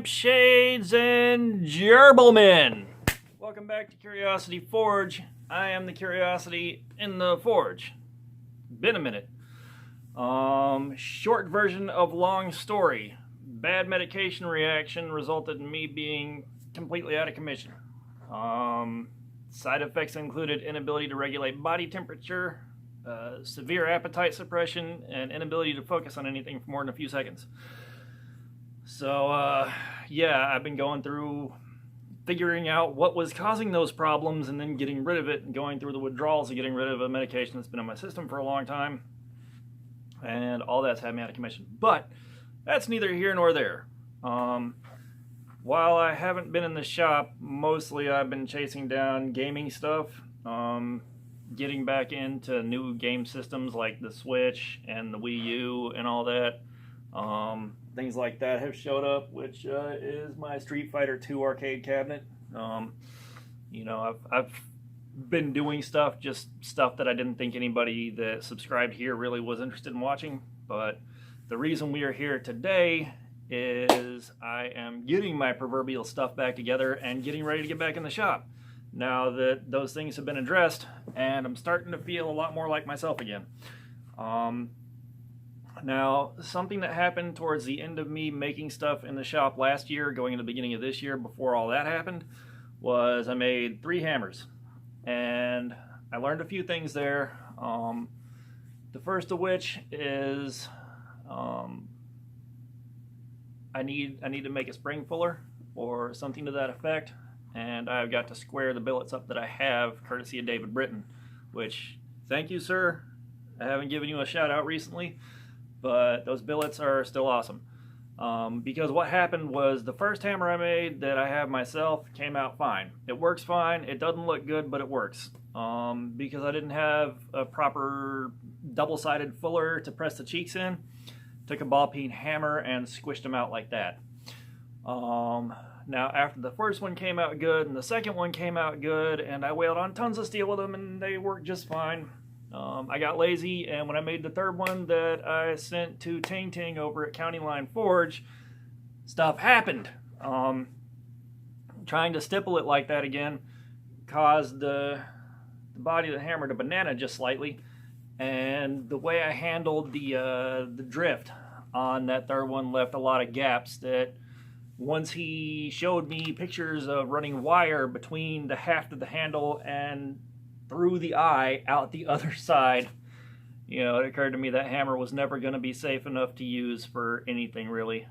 Lampshades and Gerblemen. Welcome back to Curiosity Forge. I am the Curiosity in the Forge. Been a minute. Short version of long story. Bad medication reaction resulted in me being completely out of commission. Side effects included inability to regulate body temperature, severe appetite suppression, and inability to focus on anything for more than a few seconds. So, yeah, I've been going through figuring out what was causing those problems and then getting rid of it and going through the withdrawals of getting rid of a medication that's been in my system for a long time. And all that's had me out of commission. But that's neither here nor there. While I haven't been in the shop, mostly I've been chasing down gaming stuff, getting back into new game systems like the Switch and the Wii U and all that. Things like that have showed up, which is my Street Fighter 2 arcade cabinet. You know, I've been doing stuff, just stuff that I didn't think anybody that subscribed here really was interested in watching. But the reason we are here today is I am getting my proverbial stuff back together and getting ready to get back in the shop. Now that those things have been addressed, and I'm starting to feel a lot more like myself again. Now, something that happened towards the end of me making stuff in the shop last year, going into the beginning of this year, before all that happened, was I made 3 hammers. And I learned a few things there. The first of which is I need to make a spring fuller or something to that effect. And I've got to square the billets up that I have, courtesy of David Britton, which, thank you, sir. I haven't given you a shout out recently, but those billets are still awesome. Because what happened was the first hammer I made that I have myself came out fine. It works fine. It doesn't look good, but it works. Because I didn't have a proper double-sided fuller to press the cheeks in, took a ball peen hammer and squished them out like that. Now, after the first one came out good and the second one came out good, and I wailed on tons of steel with them and they worked just fine. I got lazy, and when I made the third one that I sent to Ting Ting over at County Line Forge, stuff happened. Trying to stipple it like that again caused the body of the hammer to banana just slightly, and the way I handled the drift on that third one left a lot of gaps that once he showed me pictures of running wire between the haft of the handle and through the eye out the other side, you know, it occurred to me that hammer was never going to be safe enough to use for anything really.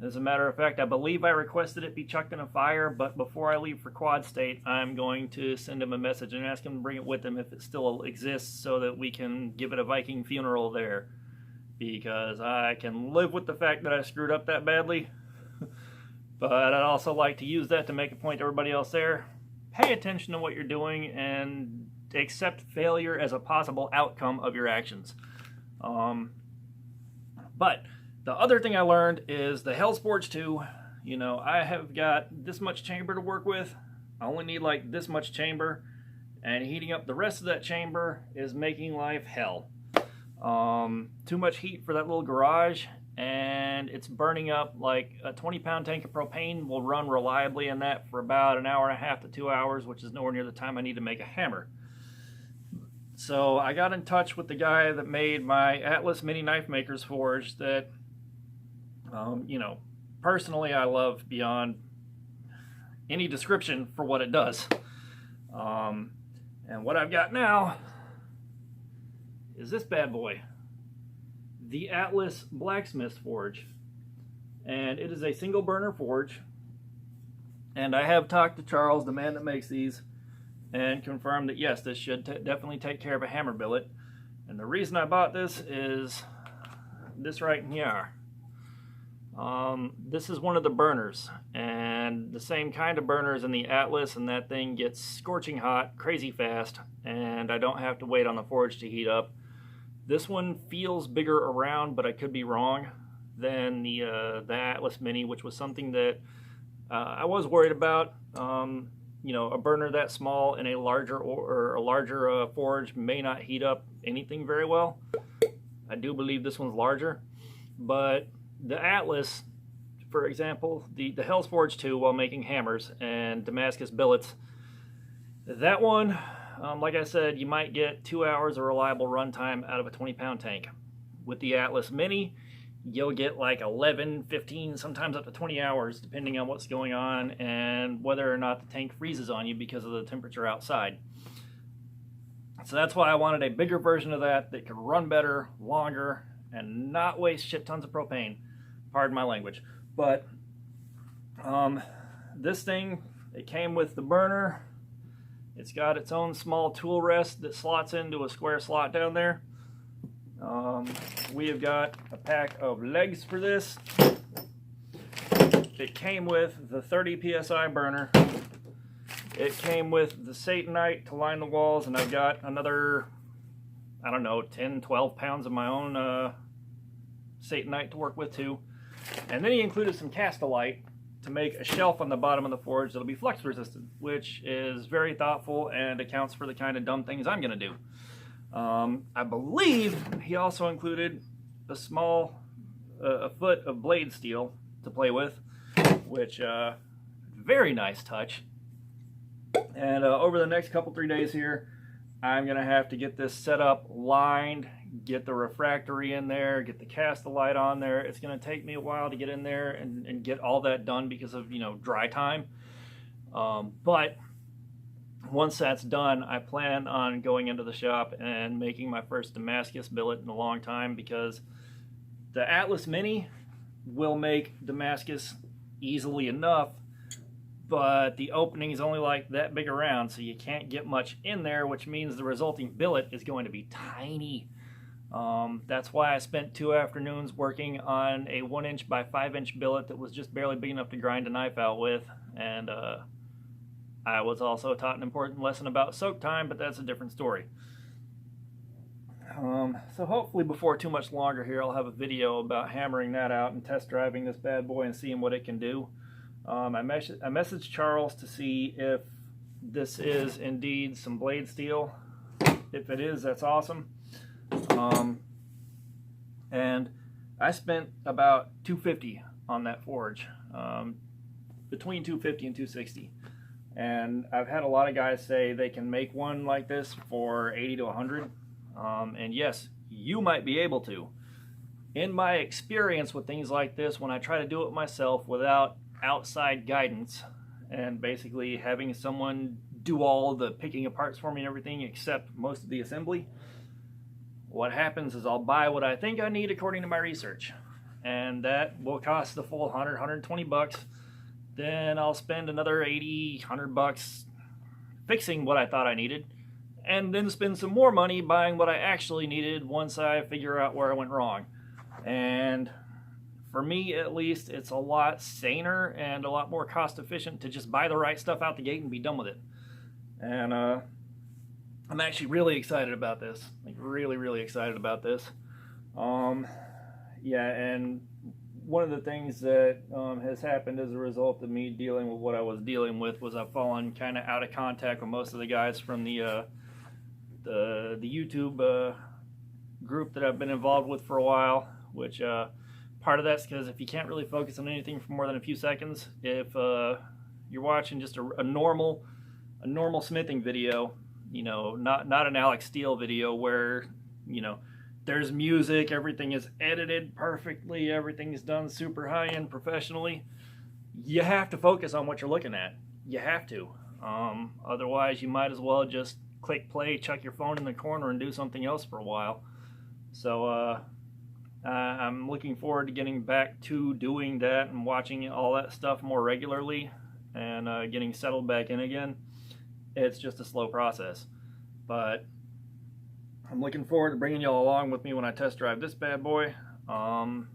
As a matter of fact, I believe I requested it be chucked in a fire, but before I leave for Quad State, I'm going to send him a message and ask him to bring it with him if it still exists so that we can give it a Viking funeral there. Because I can live with the fact that I screwed up that badly, but I'd also like to use that to make a point to everybody else there. Pay attention to what you're doing and accept failure as a possible outcome of your actions. But the other thing I learned is the Hellsports 2, you know, I have got this much chamber to work with. I only need like this much chamber, and heating up the rest of that chamber is making life hell. Too much heat for that little garage, and it's burning up. Like a 20-pound tank of propane will run reliably in that for about an hour and a half to 2 hours, which is nowhere near the time I need to make a hammer. So I got in touch with the guy that made my Atlas Mini Knife Maker's Forge that, you know, personally I love beyond any description for what it does. And what I've got now is this bad boy, the Atlas Blacksmith's Forge. And it is a single burner forge. And I have talked to Charles, the man that makes these, and confirmed that yes, this should definitely take care of a hammer billet. And the reason I bought this is this right here. This is one of the burners, and the same kind of burners in the Atlas, and that thing gets scorching hot, crazy fast, and I don't have to wait on the forge to heat up. This one feels bigger around, but I could be wrong, than the Atlas Mini, which was something that I was worried about. You know, a burner that small in a larger forge may not heat up anything very well. I do believe this one's larger, but the Atlas for example, the Hell's Forge 2 while making hammers and Damascus billets. That one, like I said, you might get 2 hours of reliable runtime out of a 20-pound tank. With the Atlas Mini, you'll get like 11, 15, sometimes up to 20 hours, depending on what's going on and whether or not the tank freezes on you because of the temperature outside. So that's why I wanted a bigger version of that that could run better, longer, and not waste shit tons of propane. Pardon my language. But this thing, it came with the burner. It's got its own small tool rest that slots into a square slot down there. We have got a pack of legs for this. It came with the 30 psi burner. It came with the Satanite to line the walls, and I've got another, I don't know, 10, 12 pounds of my own Satanite to work with too. And then he included some Castilite to make a shelf on the bottom of the forge that'll be flux resistant, which is very thoughtful and accounts for the kind of dumb things I'm going to do. I believe he also included a small, a foot of blade steel to play with, which, very nice touch. And over the next couple, 3 days here, I'm going to have to get this set up, lined, get the refractory in there, get the Castilite on there. It's going to take me a while to get in there and get all that done because of, you know, dry time. But once that's done, I plan on going into the shop and making my first Damascus billet in a long time, because the Atlas Mini will make Damascus easily enough, but the opening is only like that big around, so you can't get much in there, which means the resulting billet is going to be tiny. That's why I spent 2 afternoons working on a 1" by 5" billet that was just barely big enough to grind a knife out with, and I was also taught an important lesson about soak time, but that's a different story. So hopefully before too much longer here, I'll have a video about hammering that out and test driving this bad boy and seeing what it can do. I messaged Charles to see if this is indeed some blade steel. If it is, that's awesome. And I spent about $250 on that forge, between $250 and $260. And I've had a lot of guys say they can make one like this for $80 to $100. And yes, you might be able to. In my experience with things like this, when I try to do it myself without outside guidance and basically having someone do all the picking apart for me and everything except most of the assembly, what happens is I'll buy what I think I need according to my research, and that will cost the full 100, 120 bucks. Then I'll spend another 80, 100 bucks fixing what I thought I needed, and then spend some more money buying what I actually needed once I figure out where I went wrong. And for me, at least, it's a lot saner and a lot more cost efficient to just buy the right stuff out the gate and be done with it. And I'm actually really excited about this. Like, really, really excited about this. Yeah, and one of the things that has happened as a result of me dealing with what I was dealing with was I've fallen kind of out of contact with most of the guys from the YouTube group that I've been involved with for a while, which part of that's because if you can't really focus on anything for more than a few seconds, if you're watching just a normal smithing video, you know, not an Alex Steele video where, you know, there's music, everything is edited perfectly, everything is done super high-end professionally. You have to focus on what you're looking at. You have to. Otherwise, you might as well just click play, chuck your phone in the corner, and do something else for a while. So I'm looking forward to getting back to doing that and watching all that stuff more regularly and getting settled back in again. It's just a slow process, but I'm looking forward to bringing y'all along with me when I test drive this bad boy. And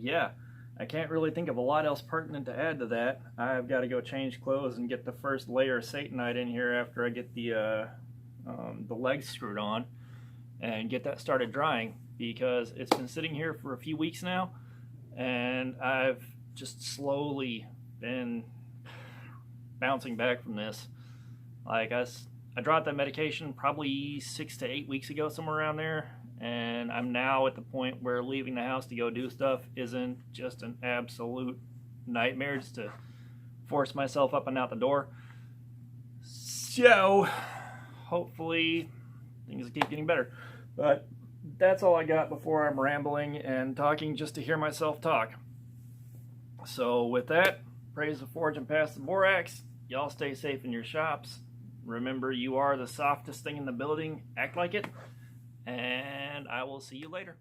yeah, I can't really think of a lot else pertinent to add to that. I've got to go change clothes and get the first layer of Satanite in here after I get the legs screwed on and get that started drying, because it's been sitting here for a few weeks now and I've just slowly been bouncing back from this. Like I dropped that medication probably 6 to 8 weeks ago, somewhere around there, And I'm now at the point where leaving the house to go do stuff isn't just an absolute nightmare just to force myself up and out the door. So hopefully things will keep getting better. But that's all I got before I'm rambling and talking just to hear myself talk. So with that, praise the forge and pass the borax. Y'all stay safe in your shops. Remember, you are the softest thing in the building. Act like it. And I will see you later.